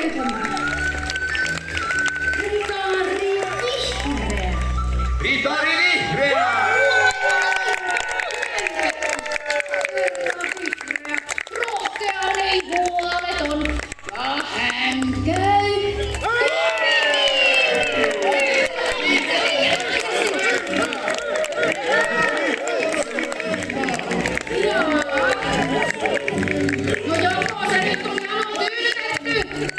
työntämään. Ritari Vihreä. Ritari Vihreä! Rohkea ei huoleton ja hän käy. No joko se nyt on ihan tyydytetty?